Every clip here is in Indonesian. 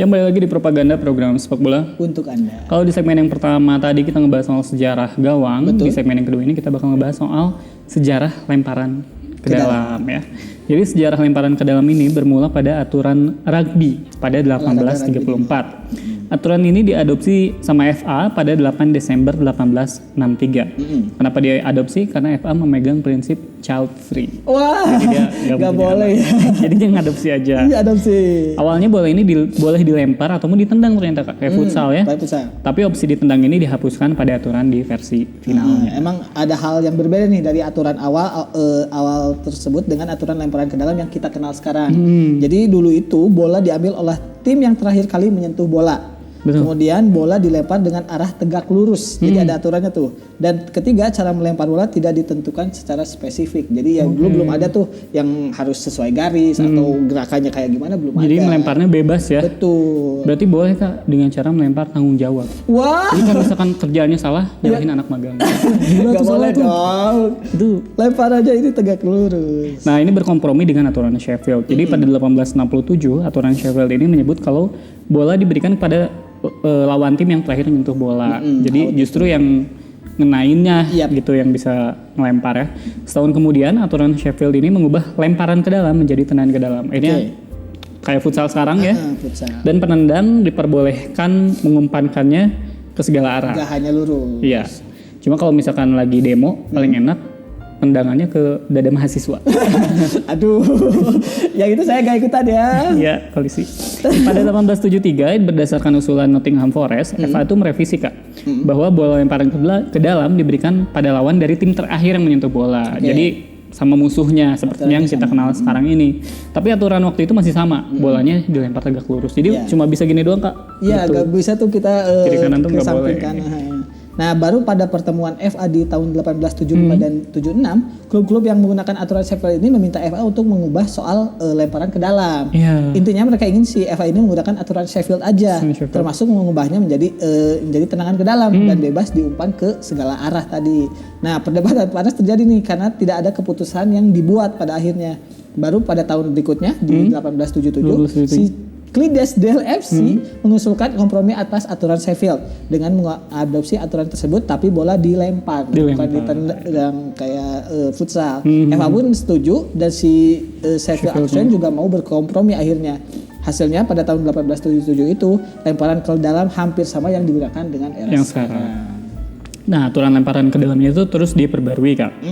Kembali lagi di propaganda program sepak bola untuk Anda. Kalau di segmen yang pertama tadi kita ngebahas soal sejarah gawang, Betul. di segmen yang kedua ini kita bakal ngebahas soal sejarah lemparan ke dalam ya. Jadi sejarah lemparan ke dalam ini bermula pada aturan rugby pada 1834. Aturan ini diadopsi sama FA pada 8 Desember 1863. Kenapa dia adopsi? Karena FA memegang prinsip child free. Wah, Jadi dia nggak boleh ya. Jadi dia ngadopsi aja. Iya, adopsi. Awalnya bola ini boleh dilempar ataupun ditendang ternyata kayak futsal ya. Kayak futsal. Tapi opsi ditendang ini dihapuskan pada aturan di versi finalnya. Emang ada hal yang berbeda nih dari aturan awal tersebut dengan aturan lemparan ke dalam yang kita kenal sekarang. Jadi dulu itu bola diambil oleh tim yang terakhir kali menyentuh bola. Betul. Kemudian bola dilempar dengan arah tegak lurus. Jadi ada aturannya tuh. Dan ketiga, cara melempar bola tidak ditentukan secara spesifik. Jadi yang dulu belum ada tuh yang harus sesuai garis atau gerakannya kayak gimana belum ada. Jadi melemparnya bebas ya. Betul. Berarti boleh Kak dengan cara melempar tanggung jawab. Wah, Jadi kalau misalkan kerjaannya salah, nyalahin anak magang. Gila nggak tuh salah boleh tuh. dong. Itu. Lempar aja ini tegak lurus. Nah ini berkompromi dengan aturan Sheffield. Jadi pada 1867 aturan Sheffield ini menyebut kalau bola diberikan kepada lawan tim yang terakhir menyentuh bola. Jadi justru yang ngenainnya gitu yang bisa ngelempar ya. Setahun kemudian aturan Sheffield ini mengubah lemparan ke dalam menjadi tendangan ke dalam. Akhirnya kayak futsal sekarang ya. Futsal. Dan penendang diperbolehkan mengumpankannya ke segala arah. Gak hanya lurus. Iya. Cuma kalau misalkan lagi demo paling enak tendangannya ke dada mahasiswa. Aduh, yang itu saya gak ikutan ya. Iya, polisi. Pada 1873 berdasarkan usulan Nottingham Forest, FA itu merevisi Kak, bahwa bola lemparan ke dalam diberikan pada lawan dari tim terakhir yang menyentuh bola. Jadi sama musuhnya seperti yang kita kenal sekarang ini. Tapi aturan waktu itu masih sama, bolanya dilempar tegak lurus. Jadi cuma bisa gini doang Kak. Iya, gak bisa tuh kita kiri kanan tuh nggak boleh. Nah, baru pada pertemuan FA di tahun 1875 dan 76, klub-klub yang menggunakan aturan Sheffield ini meminta FA untuk mengubah soal lemparan ke dalam. Intinya mereka ingin si FA ini menggunakan aturan Sheffield aja, termasuk mengubahnya menjadi tendangan ke dalam dan bebas diumpan ke segala arah tadi. Nah, perdebatan panas terjadi nih karena tidak ada keputusan yang dibuat pada akhirnya. Baru pada tahun berikutnya di 1877 si Clydesdale FC mengusulkan kompromi atas aturan Sheffield dengan mengadopsi aturan tersebut, tapi bola dilempar. Bukan ditendang kayak futsal. FA pun setuju dan si Sheffield Austrian juga mau berkompromi akhirnya. Hasilnya pada tahun 1877 itu lemparan ke dalam hampir sama yang digunakan dengan era sekarang. Nah, aturan lemparan ke dalamnya itu terus diperbarui Kak.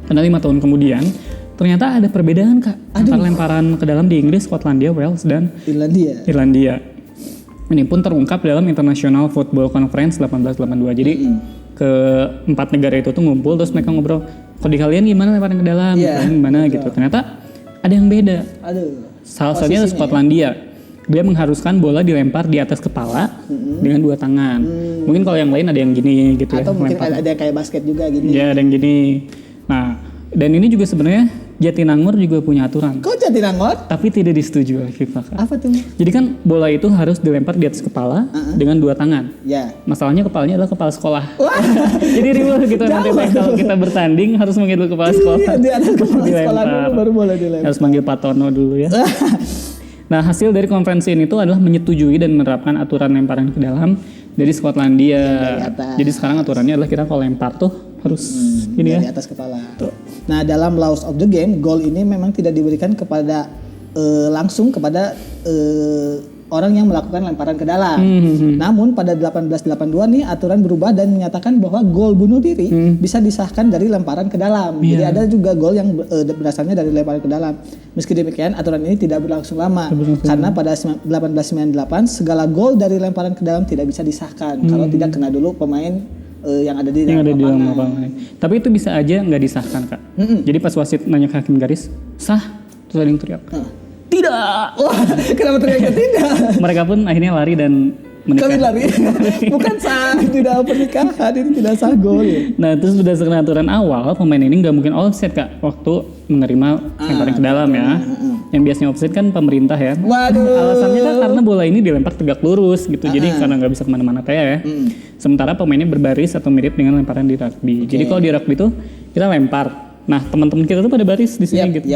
Karena 5 tahun kemudian ternyata ada perbedaan Kak antara lemparan ke dalam di Inggris, Skotlandia, Wales, dan Irlandia. Ini pun terungkap dalam International Football Conference 1882. Jadi keempat negara itu tuh ngumpul terus mereka ngobrol, kok di kalian gimana lemparan ke dalam, gimana gitu. Ternyata ada yang beda. Salah satunya Skotlandia. Dia mengharuskan bola dilempar di atas kepala dengan 2 tangan. Mungkin kalau yang lain ada yang gini gitu. Atau mungkin ada yang kayak basket juga gini. Ya, ada yang gini. Nah, dan ini juga sebenarnya Jatinangor juga punya aturan. Kok Jatinangor? Tapi tidak disetujui oleh FIFA. Apa tuh? Jadi kan bola itu harus dilempar di atas kepala dengan 2 tangan. Ya. Masalahnya kepalanya adalah kepala sekolah. Jadi ribet gitu nanti kalau kita bertanding harus manggil kepala sekolah. Iya, di atas kepala sekolah dulu baru boleh dilempar. Harus manggil Pak Tono dulu ya. Nah, hasil dari konferensi ini tuh adalah menyetujui dan menerapkan aturan lemparan ke dalam dari Skotlandia. Jadi sekarang aturannya adalah kita kalau lempar tuh harus ini ya di atas kepala. Nah, dalam Laws of the Game, gol ini memang tidak diberikan kepada langsung kepada orang yang melakukan lemparan ke dalam. Namun pada 1882 nih aturan berubah dan menyatakan bahwa gol bunuh diri bisa disahkan dari lemparan ke dalam. Jadi ada juga gol yang berasalnya dari lemparan ke dalam. Meski demikian aturan ini tidak berlangsung lama karena pada 1898 segala gol dari lemparan ke dalam tidak bisa disahkan kalau tidak kena dulu pemain yang ada di dalam lapangan. Tapi itu bisa aja nggak disahkan Kak. Jadi pas wasit nanya ke hakim garis, sah, terus ada yang teriak. Tidak. Wah, kenapa teriaknya tidak? Mereka pun akhirnya lari dan menikah. Kami lari. Bukan sah, tidak pernikahan, ini tidak sah gol. Nah, terus berdasarkan aturan awal, pemain ini nggak mungkin offside Kak waktu menerima lemparan ke dalam ya. Yang biasanya offside kan pemerintah ya. Waduh. Alasannya kan karena bola ini dilempar tegak lurus gitu. Jadi karena nggak bisa kemana-mana ya. Sementara pemainnya berbaris atau mirip dengan lemparan di rugby. Jadi kalau di rugby itu kita lempar. Nah, teman-teman kita tuh pada baris di sini gitu.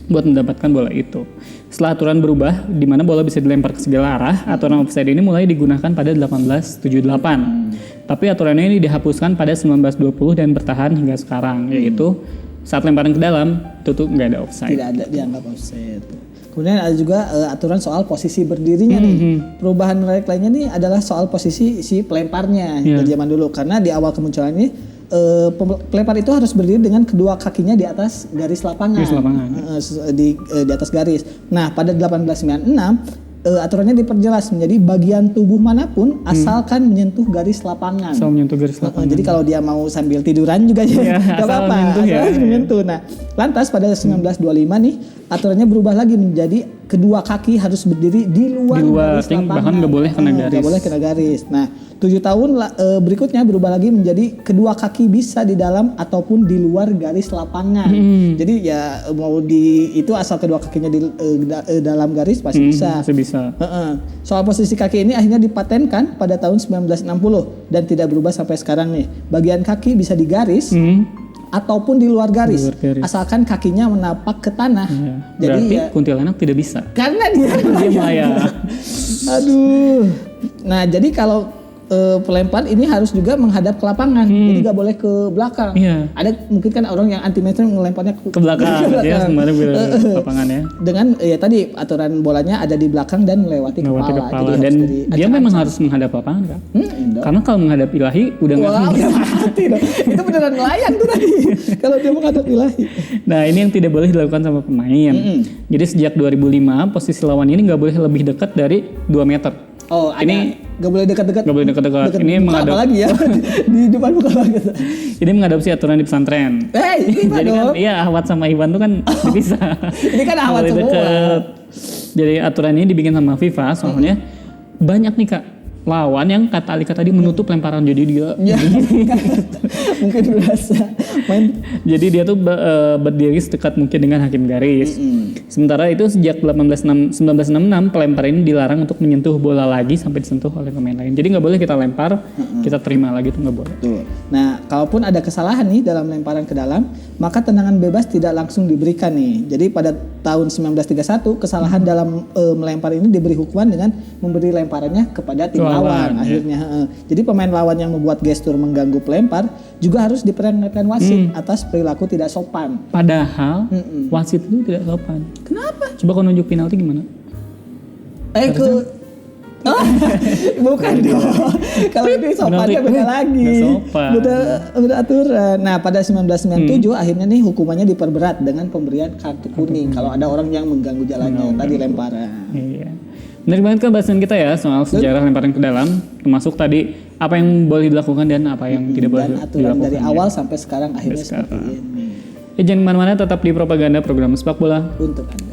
buat mendapatkan bola itu. Setelah aturan berubah, di mana bola bisa dilempar ke segala arah, aturan offside ini mulai digunakan pada 1878. Tapi aturan ini dihapuskan pada 1920 dan bertahan hingga sekarang, yaitu saat lemparan ke dalam, itu tuh nggak ada offside. Tidak ada dianggap offside. Kemudian ada juga aturan soal posisi berdirinya nih. Perubahan menarik lainnya nih adalah soal posisi si pelemparnya dari zaman dulu. Karena di awal kemunculannya pelempar itu harus berdiri dengan kedua kakinya di atas garis lapangan. Di atas garis. Nah, pada 1896 aturannya diperjelas menjadi bagian tubuh manapun asalkan menyentuh garis lapangan. Asal menyentuh garis lapangan. Jadi kalau dia mau sambil tiduran juga nggak apa-apa. Asal menyentuh. Nah, lantas pada 1925 nih aturannya berubah lagi menjadi kedua kaki harus berdiri di luar garis lapangan. Bahkan nggak boleh kena garis. Nggak boleh kena garis. Nah, 7 tahun berikutnya berubah lagi menjadi kedua kaki bisa di dalam ataupun di luar garis lapangan. Jadi ya mau di itu asal kedua kakinya di dalam garis pasti bisa. Soal posisi kaki ini akhirnya dipatenkan pada tahun 1960 dan tidak berubah sampai sekarang nih. Bagian kaki bisa di garis ataupun di luar garis, asalkan kakinya menapak ke tanah. Jadi berarti kuntilanak tidak bisa. Karena dia melayang. Aduh. Nah, jadi kalau pelempar ini harus juga menghadap ke lapangan, jadi nggak boleh ke belakang. Ada mungkin kan orang yang anti mainstream melemparnya ke belakang. Dia sebenarnya lapangan ya. Dengan ya tadi aturan bolanya ada di belakang dan melewati kepala. Dan dia memang harus menghadap lapangan kan? Karena kalau menghadap Ilahi udah mati dong. Itu beneran melayang tuh tadi. Kalau dia menghadap Ilahi. Nah, ini yang tidak boleh dilakukan sama pemain. Jadi sejak 2005 posisi lawan ini nggak boleh lebih dekat dari 2 meter. Oh, ini nggak boleh dekat-dekat. Nggak boleh dekat-dekat. Ini menghadap lagi ya di depan muka lagi. Ini mengadopsi aturan di pesantren. Jadi kan, iya Ahwat sama Iwan tuh kan dipisah. Ini kan Ahwat semua. Jadi aturan ini dibikin sama FIFA, soalnya banyak nih Kak lawan yang kata Alika tadi menutup lemparan, jadi dia mungkin berasa main. Jadi dia tuh berdiri sedekat mungkin dengan hakim garis. Sementara itu sejak 1966 pelempar ini dilarang untuk menyentuh bola lagi sampai disentuh oleh pemain lain. Jadi nggak boleh kita lempar, kita terima lagi, itu nggak boleh. Nah, kalaupun ada kesalahan nih dalam lemparan ke dalam, maka tendangan bebas tidak langsung diberikan nih. Jadi pada tahun 1931 kesalahan dalam melempar ini diberi hukuman dengan memberi lemparannya kepada tim lawan akhirnya. Jadi pemain lawan yang membuat gestur mengganggu pelempar juga harus diperingatkan wasit atas perilaku tidak sopan. Padahal wasit itu tidak sopan. Kenapa? Coba kau nunjuk penalti gimana? Bukan dong. Kalau itu sopannya beda lagi. Beda aturan. Nah, pada 1997 akhirnya nih hukumannya diperberat dengan pemberian kartu kuning kalau ada orang yang mengganggu jalannya tadi lemparan. Iya. Menarik banget kan bahasan kita ya soal sejarah lemparan ke dalam, termasuk tadi apa yang boleh dilakukan dan apa yang tidak boleh dilakukan. Dan aturan dari awal sampai sekarang akhirnya seperti ini. Jangan kemana-mana, tetap di Propaganda, program sepak bola untuk Anda.